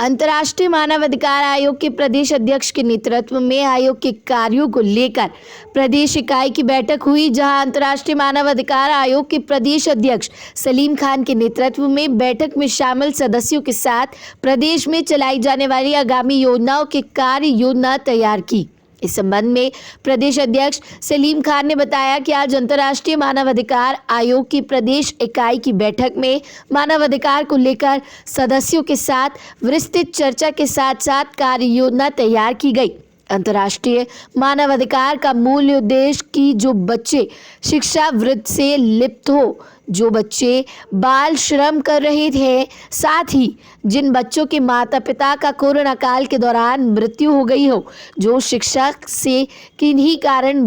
अंतर्राष्ट्रीय मानवाधिकार आयोग के प्रदेश अध्यक्ष के नेतृत्व में आयोग के कार्यों को लेकर प्रदेश इकाई की बैठक हुई, जहां अंतर्राष्ट्रीय मानवाधिकार आयोग के प्रदेश अध्यक्ष सलीम खान के नेतृत्व में बैठक में शामिल सदस्यों के साथ प्रदेश में चलाई जाने वाली आगामी योजनाओं की कार्य योजना तैयार की। इस संबंध में प्रदेश अध्यक्ष सलीम खान ने बताया कि आज अंतर्राष्ट्रीय मानवाधिकार आयोग की प्रदेश इकाई की बैठक में मानवाधिकार को लेकर सदस्यों के साथ विस्तृत चर्चा के साथ साथ कार्य योजना तैयार की गई। अंतर्राष्ट्रीय मानवाधिकार का मूल उद्देश्य कि जो बच्चे शिक्षा वृत्ति से लिप्त हो, जो बच्चे बाल श्रम कर रहे थे, साथ ही जिन बच्चों के माता पिता का कोरोना काल के दौरान मृत्यु हो गई हो, जो शिक्षा से किन्हीं कारण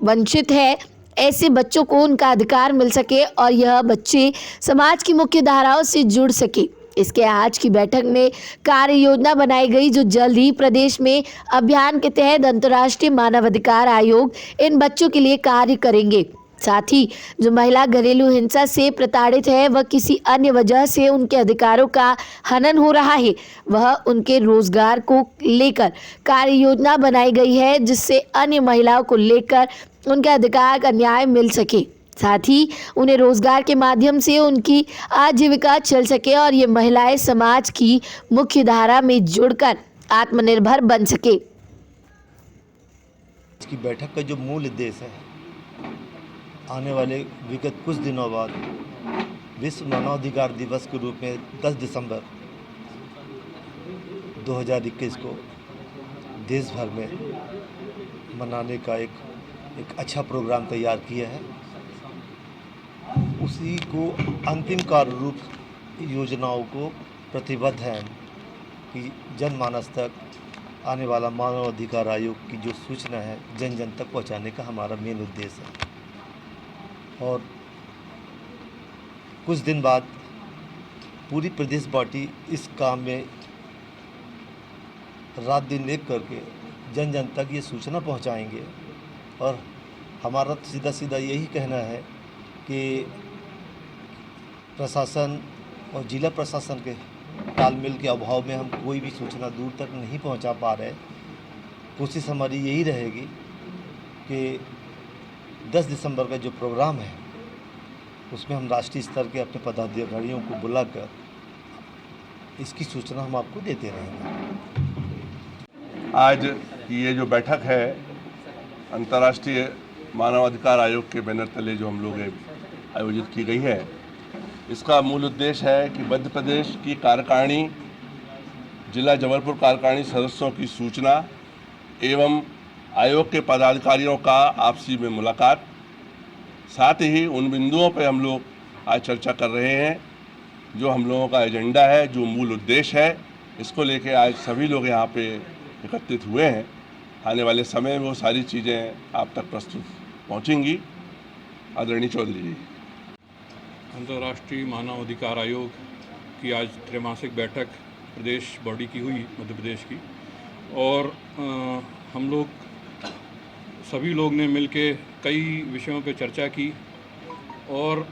वंचित है, ऐसे बच्चों को उनका अधिकार मिल सके और यह बच्चे समाज की मुख्य धाराओं से जुड़ सके। इसके आज की बैठक में कार्य योजना बनाई गई, जो जल्द ही प्रदेश में अभियान के तहत अंतर्राष्ट्रीय मानवाधिकार आयोग इन बच्चों के लिए कार्य करेंगे। साथ ही जो महिला घरेलू हिंसा से प्रताड़ित है, वह किसी अन्य वजह से उनके अधिकारों का हनन हो रहा है, वह उनके रोजगार को लेकर कार्य योजना बनाई गई है, जिससे अन्य महिलाओं को लेकर उनके अधिकार का न्याय मिल सके, साथ ही उन्हें रोजगार के माध्यम से उनकी आजीविका चल सके और ये महिलाएं समाज की मुख्य धारा में जुड़कर आत्मनिर्भर बन सके। इसकी बैठक का जो मूल उद्देश्य है, आने वाले विगत कुछ दिनों बाद विश्व मानवाधिकार दिवस के रूप में 10 दिसंबर 2021 को देश भर में मनाने का एक अच्छा प्रोग्राम तैयार किया है। उसी को अंतिम कार्य रूप योजनाओं को प्रतिबद्ध है कि जनमानस तक आने वाला मानवाधिकार आयोग की जो सूचना है जन जन तक पहुंचाने का हमारा मेन उद्देश्य है। और कुछ दिन बाद पूरी प्रदेश पार्टी इस काम में रात दिन एक करके जन जन तक ये सूचना पहुंचाएंगे। और हमारा सीधा सीधा यही कहना है कि प्रशासन और जिला प्रशासन के तालमेल के अभाव में हम कोई भी सूचना दूर तक नहीं पहुंचा पा रहे। कोशिश हमारी यही रहेगी कि 10 दिसंबर का जो प्रोग्राम है उसमें हम राष्ट्रीय स्तर के अपने पदाधिकारियों को बुलाकर इसकी सूचना हम आपको देते रहेंगे। आज ये जो बैठक है अंतर्राष्ट्रीय मानवाधिकार आयोग के बैनर तले जो हम लोग आयोजित की गई है, इसका मूल उद्देश्य है कि मध्य प्रदेश की कार्यकारिणी, जिला जबलपुर कार्यकारिणी सदस्यों की सूचना एवं आयोग के पदाधिकारियों का आपसी में मुलाकात, साथ ही उन बिंदुओं पर हम लोग आज चर्चा कर रहे हैं जो हम लोगों का एजेंडा है, जो मूल उद्देश्य है। इसको लेके आज सभी लोग यहाँ पे एकत्रित हुए हैं। आने वाले समय में वो सारी चीज़ें आप तक प्रस्तुत पहुँचेंगी। आदरणीय चौधरी जी। अंतर्राष्ट्रीय मानवाधिकार आयोग की आज त्रैमासिक बैठक प्रदेश बॉडी की हुई, मध्य प्रदेश की, और हम लोग सभी लोग ने मिलके कई विषयों पर चर्चा की और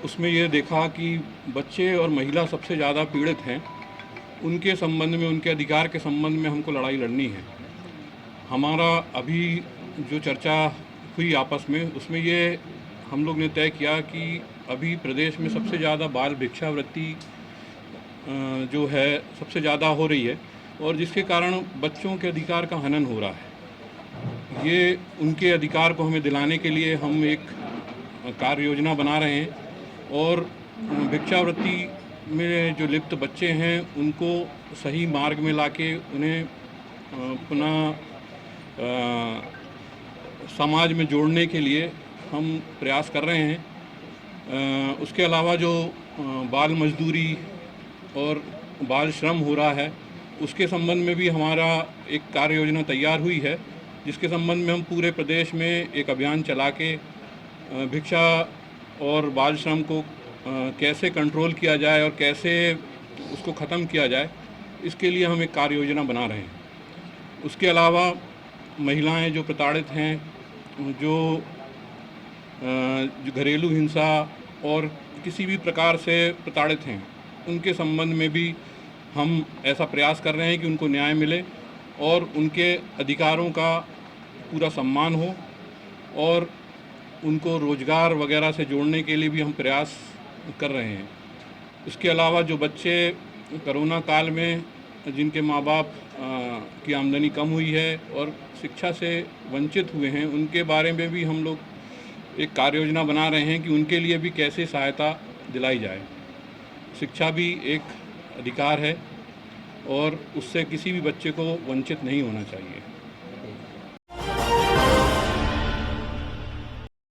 उसमें ये देखा कि बच्चे और महिला सबसे ज़्यादा पीड़ित हैं। उनके संबंध में, उनके अधिकार के संबंध में हमको लड़ाई लड़नी है। हमारा अभी जो चर्चा हुई आपस में, उसमें ये हम लोग ने तय किया कि अभी प्रदेश में सबसे ज़्यादा बाल भिक्षावृत्ति जो है सबसे ज़्यादा हो रही है और जिसके कारण बच्चों के अधिकार का हनन हो रहा है। ये उनके अधिकार को हमें दिलाने के लिए हम एक कार्य योजना बना रहे हैं और भिक्षावृत्ति में जो लिप्त बच्चे हैं उनको सही मार्ग में लाके उन्हें पुनः समाज में जोड़ने के लिए हम प्रयास कर रहे हैं। उसके अलावा जो बाल मजदूरी और बाल श्रम हो रहा है, उसके संबंध में भी हमारा एक कार्य योजना तैयार हुई है, जिसके संबंध में हम पूरे प्रदेश में एक अभियान चला के भिक्षा और बाल श्रम को कैसे कंट्रोल किया जाए और कैसे उसको ख़त्म किया जाए, इसके लिए हम एक कार्य योजना बना रहे हैं। उसके अलावा महिलाएं जो प्रताड़ित हैं, जो घरेलू हिंसा और किसी भी प्रकार से प्रताड़ित हैं, उनके संबंध में भी हम ऐसा प्रयास कर रहे हैं कि उनको न्याय मिले और उनके अधिकारों का पूरा सम्मान हो और उनको रोज़गार वगैरह से जोड़ने के लिए भी हम प्रयास कर रहे हैं। इसके अलावा जो बच्चे कोरोना काल में जिनके माँ बाप की आमदनी कम हुई है और शिक्षा से वंचित हुए हैं, उनके बारे में भी हम लोग एक कार्य योजना बना रहे हैं कि उनके लिए भी कैसे सहायता दिलाई जाए। शिक्षा भी एक अधिकार है और उससे किसी भी बच्चे को वंचित नहीं होना चाहिए।